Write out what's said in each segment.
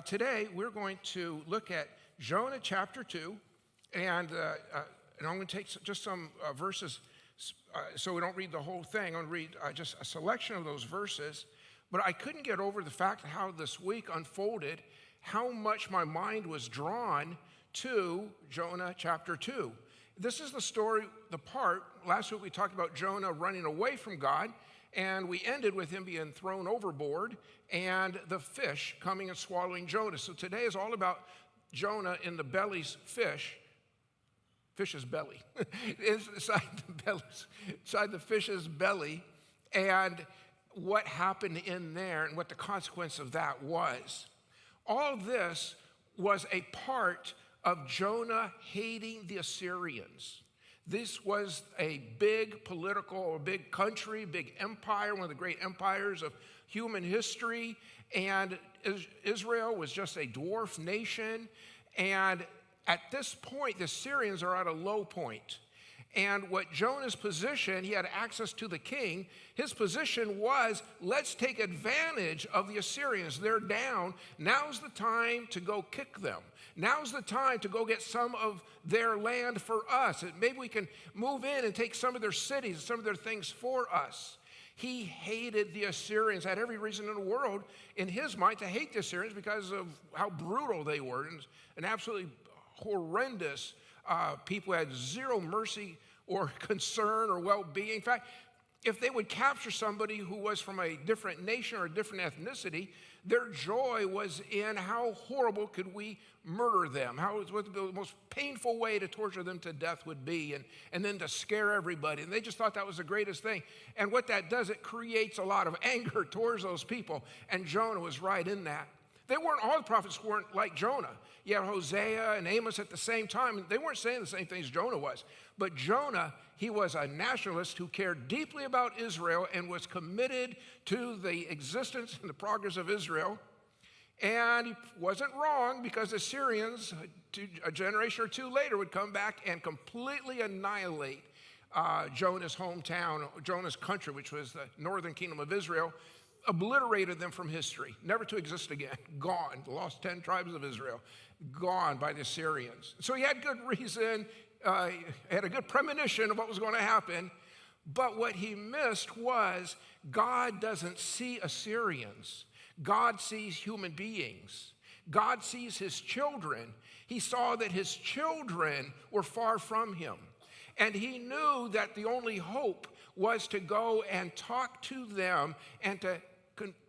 Today, we're going to look at Jonah chapter 2, and I'm going to take just some verses so we don't read the whole thing. I'm going to read just a selection of those verses, but I couldn't get over the fact how this week unfolded, how much my mind was drawn to Jonah chapter 2. This is the story, last week we talked about Jonah running away from God, and we ended with him being thrown overboard and the fish coming and swallowing Jonah. So today is all about Jonah in the fish's belly, inside the fish's belly, and what happened in there and what the consequence of that was. All this was a part of Jonah hating the Assyrians. This was a big big country, big empire, one of the great empires of human history, and Israel was just a dwarf nation. And at this point, the Assyrians are at a low point. And what Jonah's position, he had access to the king. His position was, let's take advantage of the Assyrians. They're down. Now's the time to go kick them. Now's the time to go get some of their land for us. Maybe we can move in and take some of their cities, some of their things for us. He hated the Assyrians, had every reason in the world in his mind to hate the Assyrians because of how brutal they were, and absolutely horrendous people, had zero mercy or concern or well-being. In fact, if they would capture somebody who was from a different nation or a different ethnicity, their joy was in how horrible could we murder them, what the most painful way to torture them to death would be, and then to scare everybody. And they just thought that was the greatest thing. And what that does, it creates a lot of anger towards those people. And Jonah was right in that. All the prophets weren't like Jonah. You had Hosea and Amos at the same time. They weren't saying the same things Jonah was. But Jonah, he was a nationalist who cared deeply about Israel and was committed to the existence and the progress of Israel. And he wasn't wrong, because the Assyrians, a generation or two later, would come back and completely annihilate Jonah's hometown, Jonah's country, which was the northern kingdom of Israel, obliterated them from history, never to exist again, gone. The lost 10 tribes of Israel, gone by the Assyrians. So he had good reason, had a good premonition of what was going to happen, but what he missed was God doesn't see Assyrians. God sees human beings. God sees his children. He saw that his children were far from him, and he knew that the only hope was to go and talk to them and to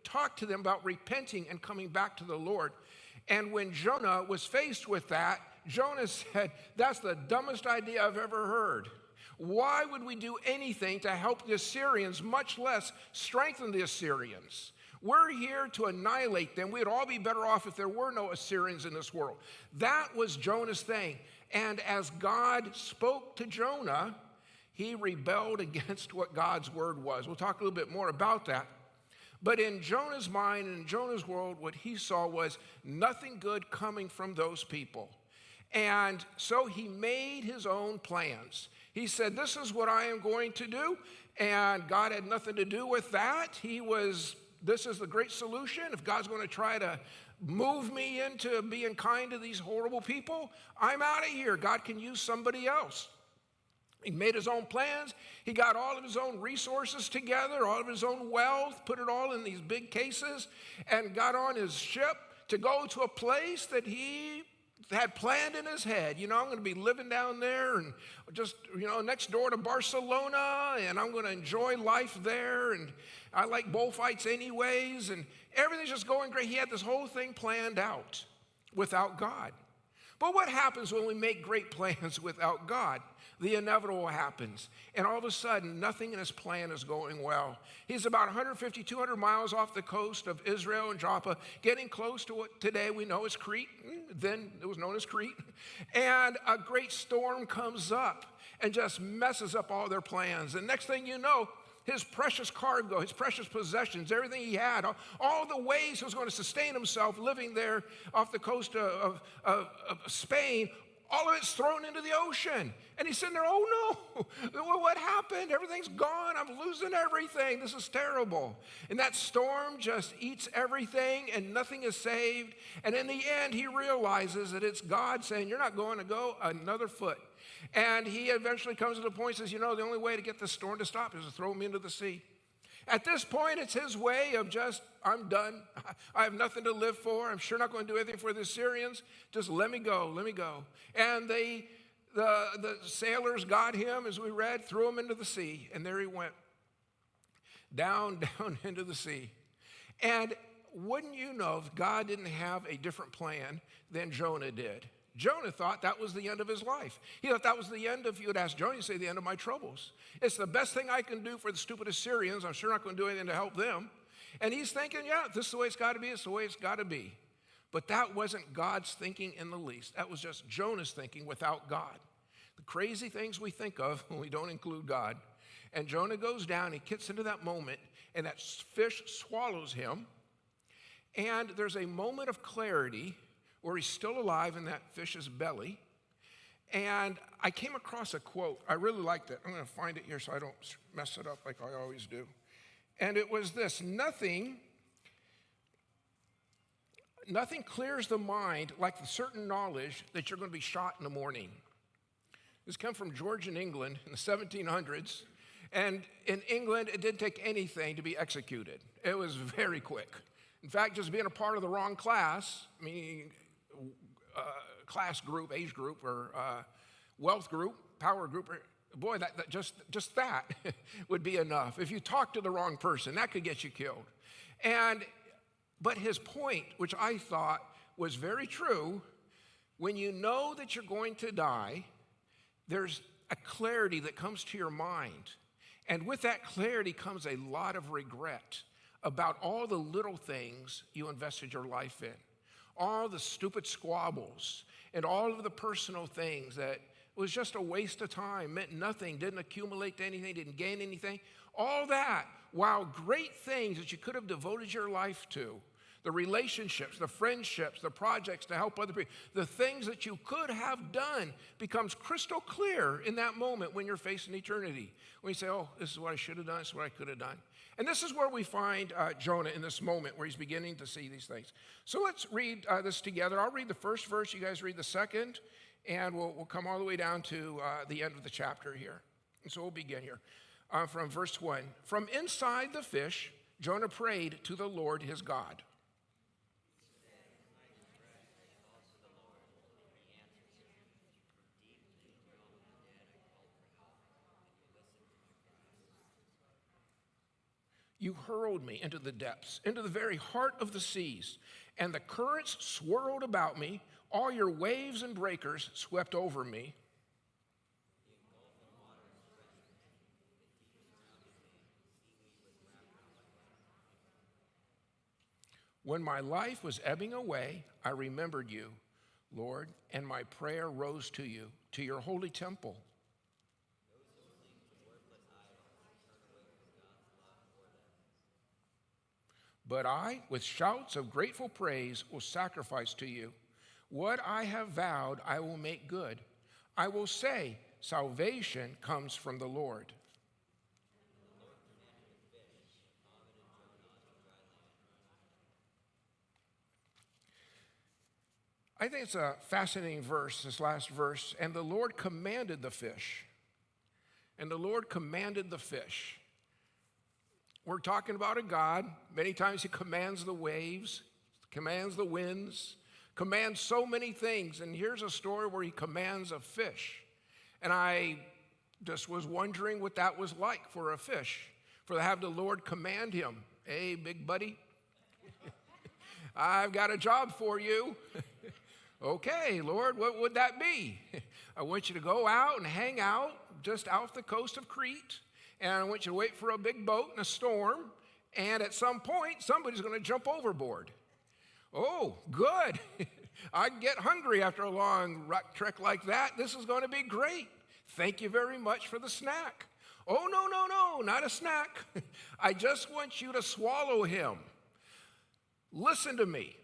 talk to them about repenting and coming back to the Lord. And when Jonah was faced with that, Jonah said, that's the dumbest idea I've ever heard. Why would we do anything to help the Assyrians, much less strengthen the Assyrians? We're here to annihilate them. We'd all be better off if there were no Assyrians in this world. That was Jonah's thing. And as God spoke to Jonah, he rebelled against what God's word was. We'll talk a little bit more about that. But in Jonah's mind and in Jonah's world, what he saw was nothing good coming from those people. And so he made his own plans. He said, this is what I am going to do. And God had nothing to do with that. This is the great solution. If God's going to try to move me into being kind to these horrible people, I'm out of here. God can use somebody else. He made his own plans. He got all of his own resources together, all of his own wealth, put it all in these big cases, and got on his ship to go to a place that he had planned in his head. I'm going to be living down there and just, next door to Barcelona, and I'm going to enjoy life there, and I like bullfights anyways, and everything's just going great. He had this whole thing planned out without God. But what happens when we make great plans without God? The inevitable happens. And all of a sudden, nothing in his plan is going well. He's about 150, 200 miles off the coast of Israel and Joppa, getting close to what today we know as Crete. Then it was known as Crete. And a great storm comes up and just messes up all their plans. And next thing you know, his precious cargo, his precious possessions, everything he had, all the ways he was going to sustain himself living there off the coast of Spain, all of it's thrown into the ocean. And he's sitting there, oh no, what happened? Everything's gone. I'm losing everything. This is terrible. And that storm just eats everything and nothing is saved. And in the end, he realizes that it's God saying, you're not going to go another foot. And he eventually comes to the point and says, the only way to get this storm to stop is to throw me into the sea. At this point, it's his way of just, I'm done. I have nothing to live for. I'm sure not going to do anything for the Syrians. Just let me go, let me go. And the sailors got him, as we read, threw him into the sea, and there he went, down into the sea. And wouldn't you know if God didn't have a different plan than Jonah did? Jonah thought that was the end of his life. He thought that was the end of, if you would ask Jonah, he'd say, the end of my troubles. It's the best thing I can do for the stupid Assyrians. I'm sure not going to do anything to help them. And he's thinking, yeah, this is the way it's got to be. It's the way it's got to be. But that wasn't God's thinking in the least. That was just Jonah's thinking without God. The crazy things we think of when we don't include God. And Jonah goes down, he gets into that moment, and that fish swallows him. And there's a moment of clarity where he's still alive in that fish's belly. And I came across a quote. I really liked it. I'm going to find it here so I don't mess it up like I always do. And it was this: nothing clears the mind like the certain knowledge that you're going to be shot in the morning. This came from George in England in the 1700s. And in England, it didn't take anything to be executed. It was very quick. In fact, just being a part of the wrong class, meaning class group, age group, or wealth group, power group, boy, just that would be enough. If you talk to the wrong person, that could get you killed. But his point, which I thought was very true, when you know that you're going to die, there's a clarity that comes to your mind. And with that clarity comes a lot of regret about all the little things you invested your life in, all the stupid squabbles, and all of the personal things that was just a waste of time, meant nothing, didn't accumulate to anything, didn't gain anything. All that, while great things that you could have devoted your life to, the relationships, the friendships, the projects to help other people, the things that you could have done becomes crystal clear in that moment when you're facing eternity. When you say, oh, this is what I should have done, this is what I could have done. And this is where we find Jonah in this moment where he's beginning to see these things. So let's read this together. I'll read the first verse, you guys read the second, and we'll come all the way down to the end of the chapter here. And so we'll begin here from verse 1. From inside the fish, Jonah prayed to the Lord his God. You hurled me into the depths, into the very heart of the seas, and the currents swirled about me. All your waves and breakers swept over me. When my life was ebbing away, I remembered you, Lord, and my prayer rose to you, to your holy temple. But I, with shouts of grateful praise, will sacrifice to you. What I have vowed, I will make good. I will say, salvation comes from the Lord. I think it's a fascinating verse, this last verse. And the Lord commanded the fish. And the Lord commanded the fish. We're talking about a God. Many times he commands the waves, commands the winds, commands so many things. And here's a story where he commands a fish. And I just was wondering what that was like for a fish, for to have the Lord command him. Hey, big buddy, I've got a job for you. Okay, Lord, what would that be? I want you to go out and hang out just off the coast of Crete. And I want you to wait for a big boat in a storm, and at some point, somebody's going to jump overboard. Oh, good. I get hungry after a long trek like that. This is going to be great. Thank you very much for the snack. Oh, no, not a snack. I just want you to swallow him. Listen to me.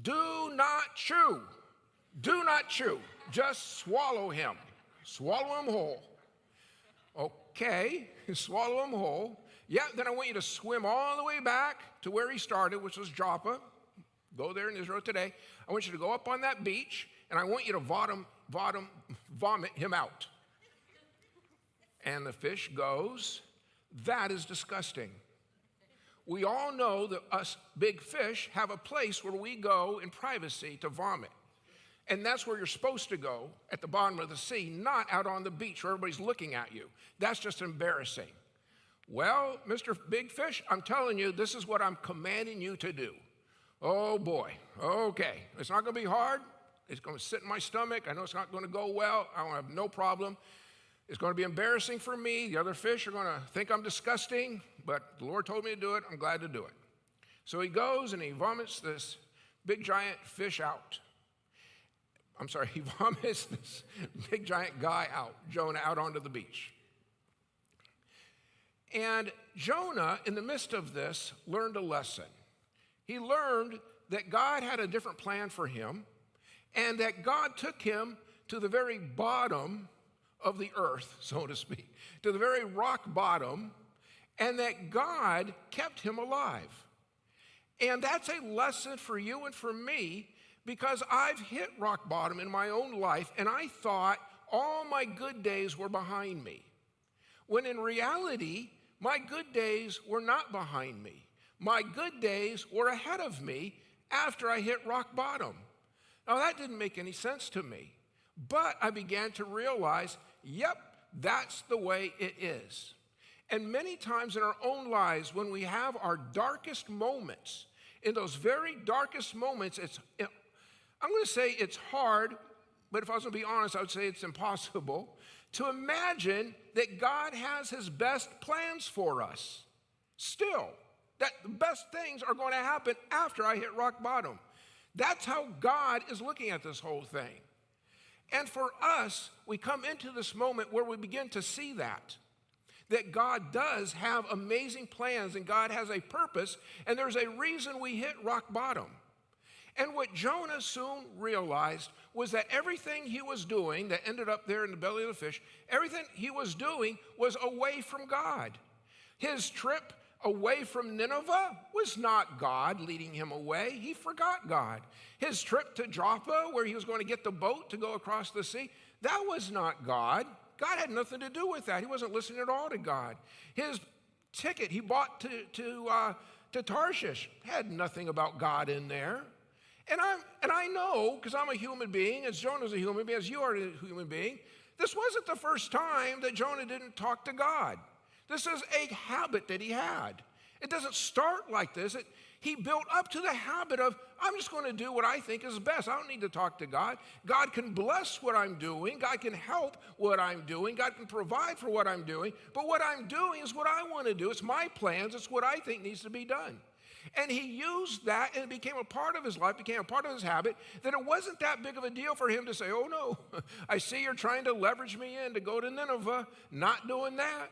Do not chew. Do not chew. Just swallow him. Swallow him whole. Okay, swallow him whole. Yeah, then I want you to swim all the way back to where he started, which was Joppa. Go there in Israel today. I want you to go up on that beach, and I want you to vomit him out. And the fish goes, that is disgusting. We all know that us big fish have a place where we go in privacy to vomit. And that's where you're supposed to go, at the bottom of the sea, not out on the beach where everybody's looking at you. That's just embarrassing. Well, Mr. Big Fish, I'm telling you, this is what I'm commanding you to do. Oh boy, okay. It's not gonna be hard. It's gonna sit in my stomach. I know it's not gonna go well. I have no problem. It's gonna be embarrassing for me. The other fish are gonna think I'm disgusting, but the Lord told me to do it. I'm glad to do it. So he goes and he vomits this big giant fish out. I'm sorry, he vomits this big giant guy out, Jonah, out onto the beach. And Jonah, in the midst of this, learned a lesson. He learned that God had a different plan for him, and that God took him to the very bottom of the earth, so to speak, to the very rock bottom, and that God kept him alive. And that's a lesson for you and for me, because I've hit rock bottom in my own life, and I thought all my good days were behind me, when in reality, my good days were not behind me. My good days were ahead of me after I hit rock bottom. Now, that didn't make any sense to me, but I began to realize, yep, that's the way it is. And many times in our own lives, when we have our darkest moments, in those very darkest moments, I'm going to say it's hard, but if I was going to be honest, I would say it's impossible to imagine that God has his best plans for us. Still, that the best things are going to happen after I hit rock bottom. That's how God is looking at this whole thing. And for us, we come into this moment where we begin to see that God does have amazing plans and God has a purpose, and there's a reason we hit rock bottom. And what Jonah soon realized was that everything he was doing that ended up there in the belly of the fish, everything he was doing was away from God. His trip away from Nineveh was not God leading him away. He forgot God. His trip to Joppa, where he was going to get the boat to go across the sea, that was not God. God had nothing to do with that. He wasn't listening at all to God. His ticket he bought to Tarshish had nothing about God in there. And I know, because I'm a human being, as Jonah's a human being, as you are a human being, this wasn't the first time that Jonah didn't talk to God. This is a habit that he had. It doesn't start like this. He built up to the habit of, I'm just going to do what I think is best. I don't need to talk to God. God can bless what I'm doing. God can help what I'm doing. God can provide for what I'm doing. But what I'm doing is what I want to do. It's my plans. It's what I think needs to be done. And he used that, and it became a part of his life, became a part of his habit, that it wasn't that big of a deal for him to say, oh no, I see you're trying to leverage me in to go to Nineveh, not doing that.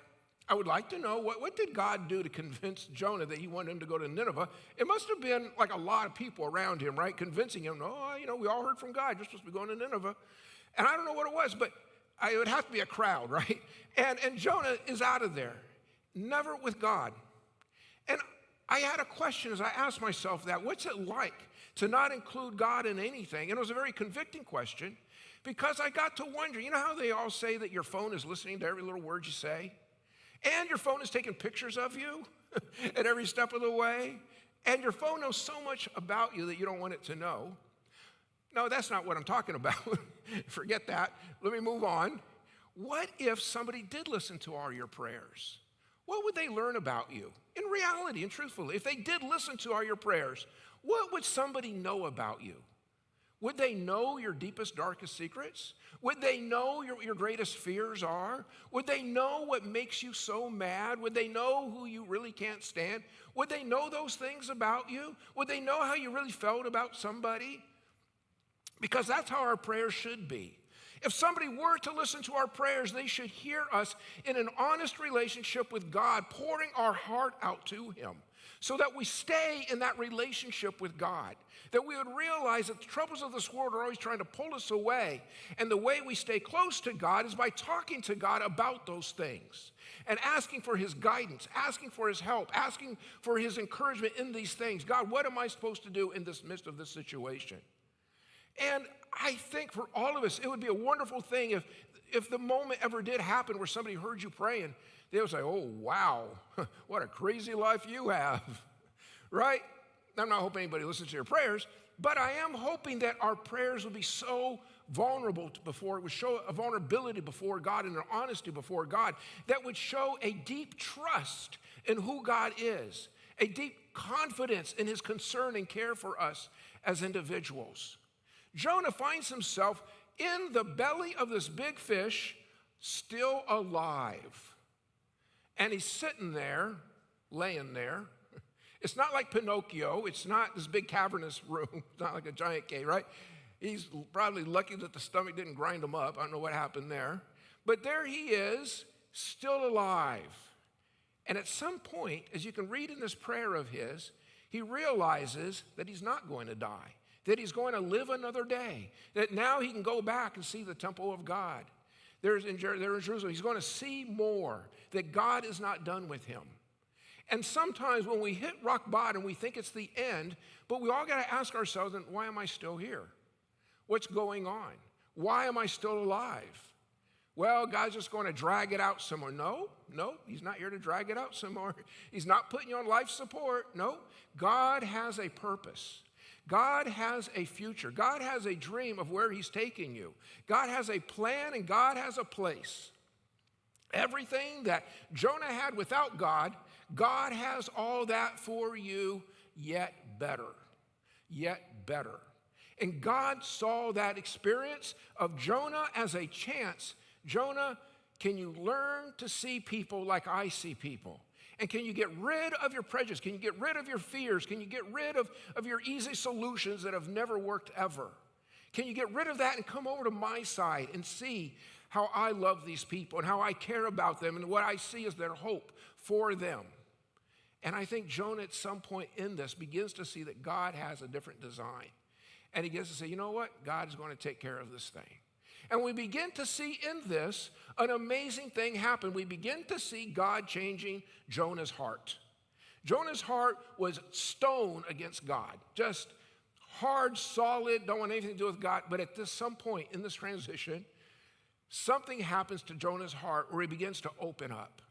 I would like to know, what did God do to convince Jonah that he wanted him to go to Nineveh? It must have been like a lot of people around him, right, convincing him, oh, we all heard from God, you're supposed to be going to Nineveh. And I don't know what it was, but it would have to be a crowd, right? And Jonah is out of there, never with God. And I had a question as I asked myself that, what's it like to not include God in anything? And it was a very convicting question, because I got to wonder, you know how they all say that your phone is listening to every little word you say? And your phone is taking pictures of you at every step of the way? And your phone knows so much about you that you don't want it to know. No, that's not what I'm talking about. Forget that. Let me move on. What if somebody did listen to all your prayers? What would they learn about you? In reality and truthfully, if they did listen to all your prayers, what would somebody know about you? Would they know your deepest, darkest secrets? Would they know your greatest fears are? Would they know what makes you so mad? Would they know who you really can't stand? Would they know those things about you? Would they know how you really felt about somebody? Because that's how our prayers should be. If somebody were to listen to our prayers, they should hear us in an honest relationship with God, pouring our heart out to him. so that we stay in that relationship with God, that we would realize that the troubles of this world are always trying to pull us away. And the way we stay close to God is by talking to God about those things and asking for his guidance, asking for his help, asking for his encouragement in these things. God, what am I supposed to do in this midst of this situation? And I think for all of us, it would be a wonderful thing if the moment ever did happen where somebody heard you praying, they would say, oh, wow, what a crazy life you have, right? I'm not hoping anybody listens to your prayers, but I am hoping that our prayers will be so vulnerable would show a vulnerability before God and an honesty before God that would show a deep trust in who God is, a deep confidence in his concern and care for us as individuals. Jonah finds himself in the belly of this big fish, still alive. And he's sitting there, laying there. It's not like Pinocchio. It's not this big cavernous room. It's not like a giant cave, right? He's probably lucky that the stomach didn't grind him up. I don't know what happened there. But there he is, still alive. And at some point, as you can read in this prayer of his, he realizes that he's not going to die, that he's going to live another day, that now he can go back and see the temple of God. There in Jerusalem, he's going to see more, that God is not done with him. And sometimes when we hit rock bottom, we think it's the end, but we all got to ask ourselves, why am I still here? What's going on? Why am I still alive? Well, God's just going to drag it out somewhere. No, he's not here to drag it out somewhere. He's not putting you on life support. No, God has a purpose. God has a future. God has a dream of where he's taking you. God has a plan and God has a place. Everything that Jonah had without God, God has all that for you, yet better. Yet better. And God saw that experience of Jonah as a chance. Jonah, can you learn to see people like I see people? And can you get rid of your prejudice? Can you get rid of your fears? Can you get rid of your easy solutions that have never worked ever? Can you get rid of that and come over to my side and see how I love these people and how I care about them and what I see as their hope for them? And I think Jonah at some point in this begins to see that God has a different design. And he gets to say, you know what? God is going to take care of this thing. And we begin to see in this an amazing thing happen. We begin to see God changing Jonah's heart. Jonah's heart was stone against God, just hard, solid, don't want anything to do with God. But at some point in this transition, something happens to Jonah's heart where he begins to open up.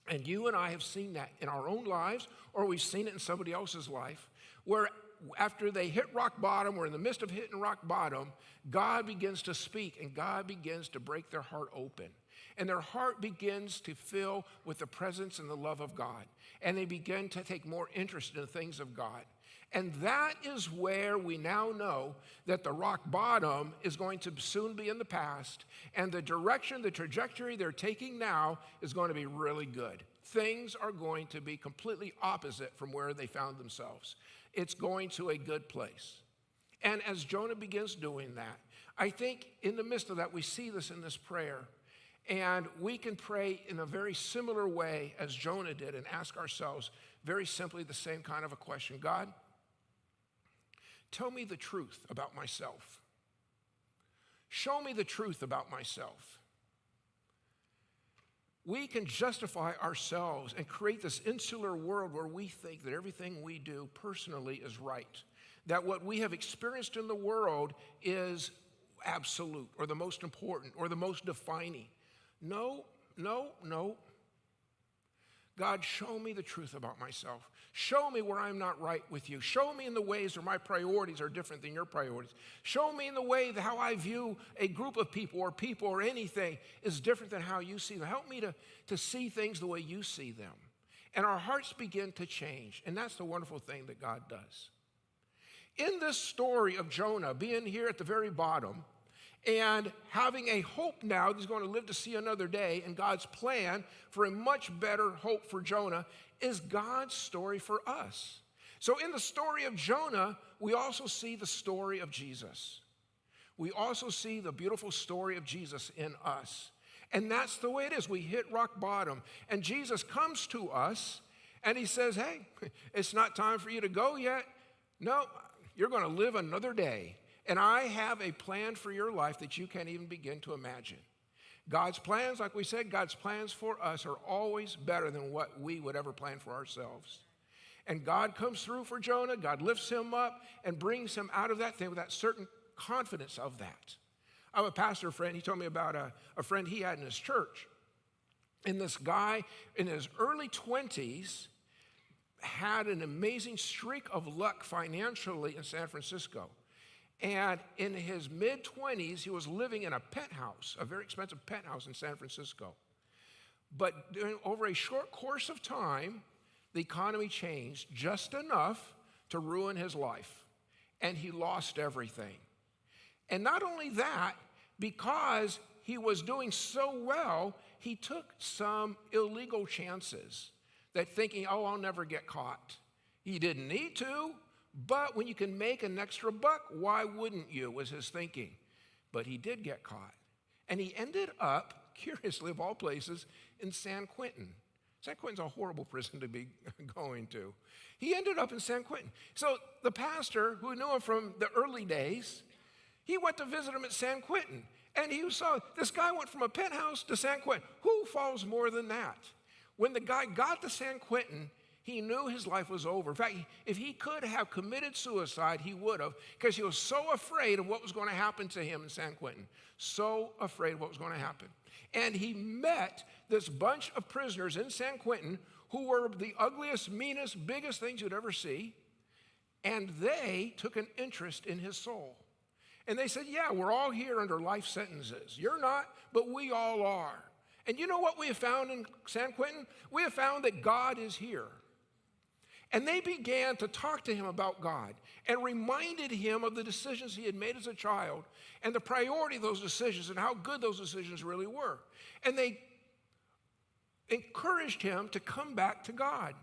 And you and I have seen that in our own lives, or we've seen it in somebody else's life, where after they hit rock bottom, or in the midst of hitting rock bottom, God begins to speak and God begins to break their heart open. And their heart begins to fill with the presence and the love of God. And they begin to take more interest in the things of God. And that is where we now know that the rock bottom is going to soon be in the past, and the direction, the trajectory they're taking now is going to be really good. Things are going to be completely opposite from where they found themselves. It's going to a good place. And as Jonah begins doing that, I think in the midst of that, we see this in this prayer. And we can pray in a very similar way as Jonah did and ask ourselves very simply the same kind of a question. God, tell me the truth about myself. Show me the truth about myself. We can justify ourselves and create this insular world where we think that everything we do personally is right, that what we have experienced in the world is absolute or the most important or the most defining. No. God, show me the truth about myself. Show me where I'm not right with you. Show me in the ways where my priorities are different than your priorities. Show me in the way that how I view a group of people or anything is different than how you see them. Help me to see things the way you see them. And our hearts begin to change. And that's the wonderful thing that God does. In this story of Jonah being here at the very bottom, and having a hope now that he's going to live to see another day, and God's plan for a much better hope for Jonah is God's story for us. So in the story of Jonah, we also see the story of Jesus. We also see the beautiful story of Jesus in us. And that's the way it is. We hit rock bottom, and Jesus comes to us, And he says, hey, it's not time for you to go yet. No, you're going to live another day. And I have a plan for your life that you can't even begin to imagine. God's plans, like we said, God's plans for us are always better than what we would ever plan for ourselves. And God comes through for Jonah. God lifts him up and brings him out of that thing with that certain confidence of that. I have a pastor friend. He told me about a friend he had in his church. And this guy in his early 20s had an amazing streak of luck financially in San Francisco. And in his mid-20s, he was living in a penthouse, a very expensive penthouse in San Francisco. But over a short course of time, the economy changed just enough to ruin his life. And he lost everything. And not only that, because he was doing so well, he took some illegal chances that thinking, oh, I'll never get caught. He didn't need to, but when you can make an extra buck, why wouldn't you, was his thinking. But he did get caught. And he ended up, curiously of all places, in San Quentin. San Quentin's a horrible prison to be going to. He ended up in San Quentin. So the pastor, who knew him from the early days, he went to visit him at San Quentin. And he saw this guy went from a penthouse to San Quentin. Who falls more than that? When the guy got to San Quentin, he knew his life was over. In fact, if he could have committed suicide, he would have, because he was so afraid of what was going to happen to him in San Quentin. So afraid of what was going to happen. And he met this bunch of prisoners in San Quentin who were the ugliest, meanest, biggest things you'd ever see. And they took an interest in his soul. And they said, yeah, we're all here under life sentences. You're not, but we all are. And you know what we have found in San Quentin? We have found that God is here. And they began to talk to him about God and reminded him of the decisions he had made as a child and the priority of those decisions and how good those decisions really were. And they encouraged him to come back to God.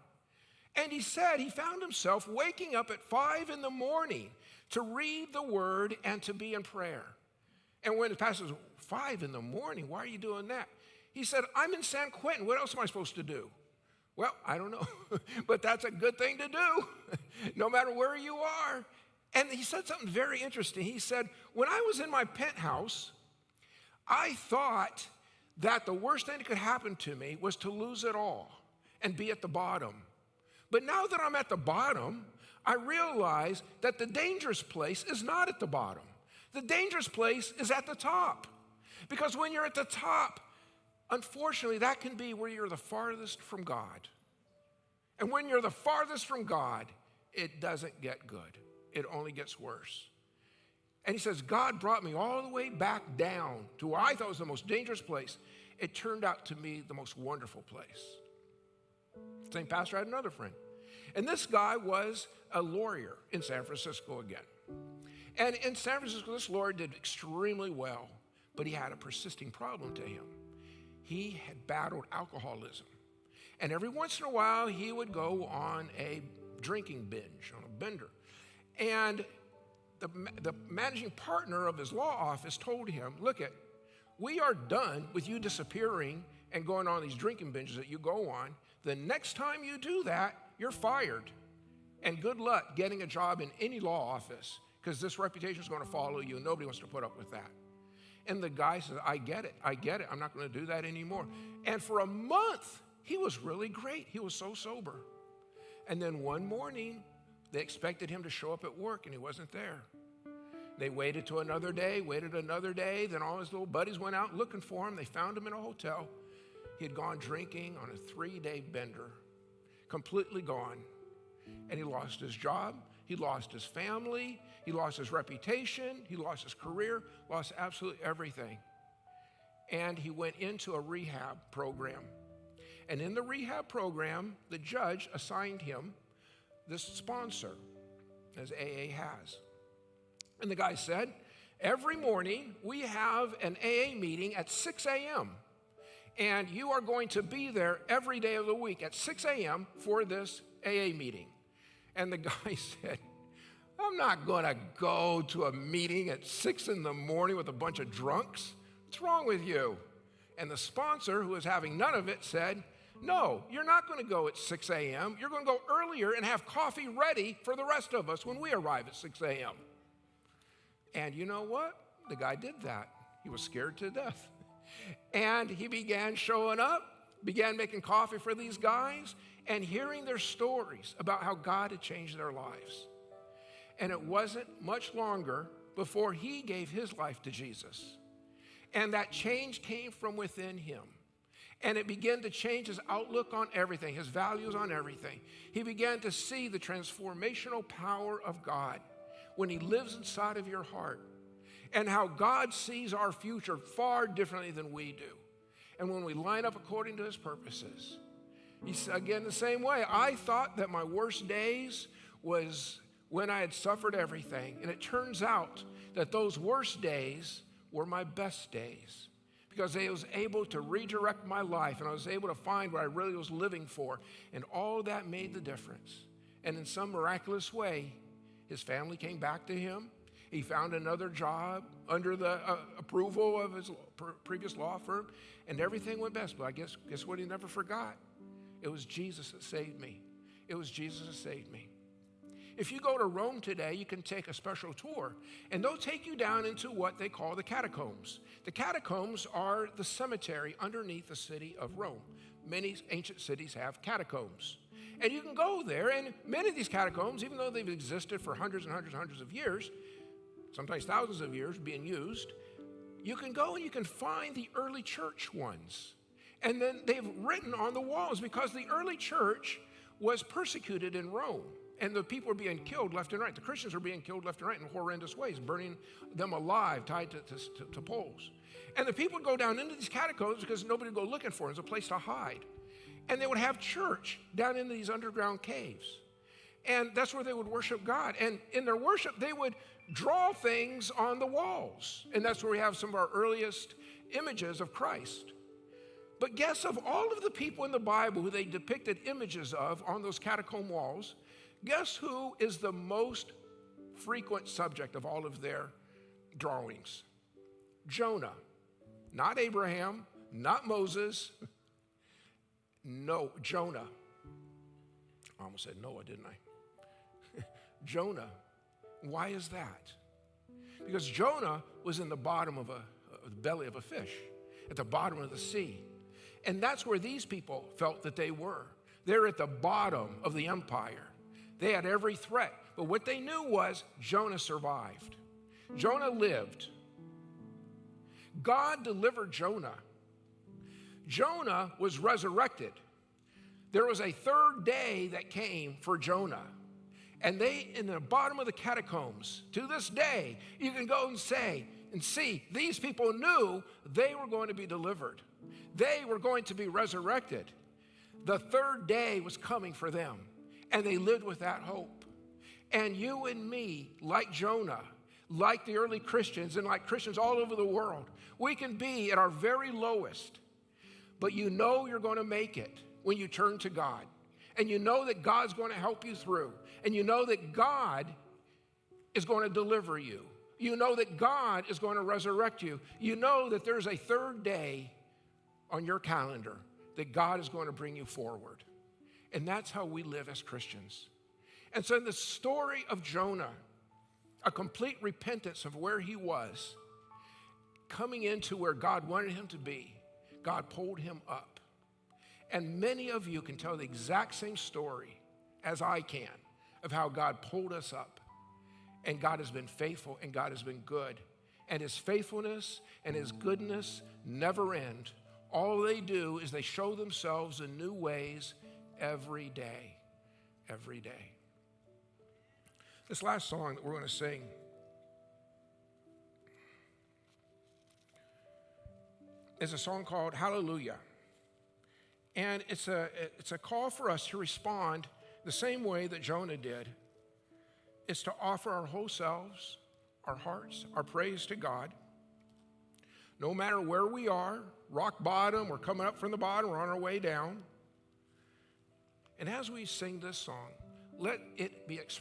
And he said he found himself waking up at 5 in the morning to read the word and to be in prayer. And when the pastor says, 5 in the morning, why are you doing that? He said, I'm in San Quentin. What else am I supposed to do? Well, I don't know, but that's a good thing to do, no matter where you are. And he said something very interesting. He said, when I was in my penthouse, I thought that the worst thing that could happen to me was to lose it all and be at the bottom. But now that I'm at the bottom, I realize that the dangerous place is not at the bottom. The dangerous place is at the top. Because when you're at the top, unfortunately, that can be where you're the farthest from God. And when you're the farthest from God, it doesn't get good. It only gets worse. And he says, God brought me all the way back down to where I thought was the most dangerous place. It turned out to be the most wonderful place. Same pastor had another friend. And this guy was a lawyer in San Francisco again. And in San Francisco, this lawyer did extremely well, but he had a persisting problem to him. He had battled alcoholism. And every once in a while, he would go on a drinking binge, on a bender. And the managing partner of his law office told him, look, we are done with you disappearing and going on these drinking binges that you go on. The next time you do that, you're fired. And good luck getting a job in any law office, because this reputation is going to follow you, and nobody wants to put up with that. And the guy says, I get it. I'm not going to do that anymore. And for a month, he was really great. He was so sober. And then one morning, they expected him to show up at work, and he wasn't there. They waited to another day, then all his little buddies went out looking for him. They found him in a hotel. He had gone drinking on a 3-day bender, completely gone. And he lost his job, he lost his family, he lost his reputation, he lost his career, lost absolutely everything. And he went into a rehab program. And in the rehab program, the judge assigned him this sponsor, as AA has. And the guy said, every morning we have an AA meeting at 6 a.m. And you are going to be there every day of the week at 6 a.m. for this AA meeting. And the guy said, I'm not going to go to a meeting at 6 in the morning with a bunch of drunks. What's wrong with you? And the sponsor, who was having none of it, said, No, you're not going to go at 6 a.m. You're going to go earlier and have coffee ready for the rest of us when we arrive at 6 a.m. And you know what? The guy did that. He was scared to death. And he began showing up, began making coffee for these guys, and hearing their stories about how God had changed their lives. And it wasn't much longer before he gave his life to Jesus. And that change came from within him. And it began to change his outlook on everything, his values on everything. He began to see the transformational power of God when he lives inside of your heart, and how God sees our future far differently than we do. And when we line up according to his purposes, he's again the same way. I thought that my worst days was when I had suffered everything. And it turns out that those worst days were my best days, because I was able to redirect my life, and I was able to find what I really was living for. And all that made the difference. And in some miraculous way, his family came back to him. He found another job under the approval of his previous law firm, and everything went best. But I guess what he never forgot? It was Jesus that saved me. It was Jesus that saved me. If you go to Rome today, you can take a special tour, and they'll take you down into what they call the catacombs. The catacombs are the cemetery underneath the city of Rome. Many ancient cities have catacombs. And you can go there, and many of these catacombs, even though they've existed for hundreds and hundreds and hundreds of years, sometimes thousands of years being used, you can go and you can find the early church ones. And then they've written on the walls, because the early church was persecuted in Rome. And the people were being killed left and right. The Christians were being killed left and right in horrendous ways, burning them alive, tied to poles. And the people would go down into these catacombs because nobody would go looking for them. It was a place to hide. And they would have church down in these underground caves. And that's where they would worship God. And in their worship, they would draw things on the walls. And that's where we have some of our earliest images of Christ. But guess, of all of the people in the Bible who they depicted images of on those catacomb walls, guess who is the most frequent subject of all of their drawings? Jonah. Not Abraham, not Moses. No, Jonah. I almost said Noah, didn't I? Jonah. Why is that? Because Jonah was in the bottom of the belly of a fish, at the bottom of the sea. And that's where these people felt that they were. They're at the bottom of the empire. They had every threat. But what they knew was Jonah survived. Jonah lived. God delivered Jonah. Jonah was resurrected. There was a third day that came for Jonah. And they, in the bottom of the catacombs, to this day, you can go and say and see, these people knew they were going to be delivered. They were going to be resurrected. The third day was coming for them, and they lived with that hope. And you and me, like Jonah, like the early Christians, and like Christians all over the world, we can be at our very lowest, but you know you're going to make it when you turn to God. And you know that God's going to help you through. And you know that God is going to deliver you. You know that God is going to resurrect you. You know that there's a third day on your calendar that God is going to bring you forward. And that's how we live as Christians. And so in the story of Jonah, a complete repentance of where he was, coming into where God wanted him to be, God pulled him up. And many of you can tell the exact same story as I can of how God pulled us up. And God has been faithful, and God has been good. And his faithfulness and his goodness never end. All they do is they show themselves in new ways every day, every day. This last song that we're going to sing is a song called Hallelujah. And it's a call for us to respond the same way that Jonah did. It's to offer our whole selves, our hearts, our praise to God. No matter where we are, rock bottom, we're coming up from the bottom, we're on our way down. And as we sing this song, let it be expressed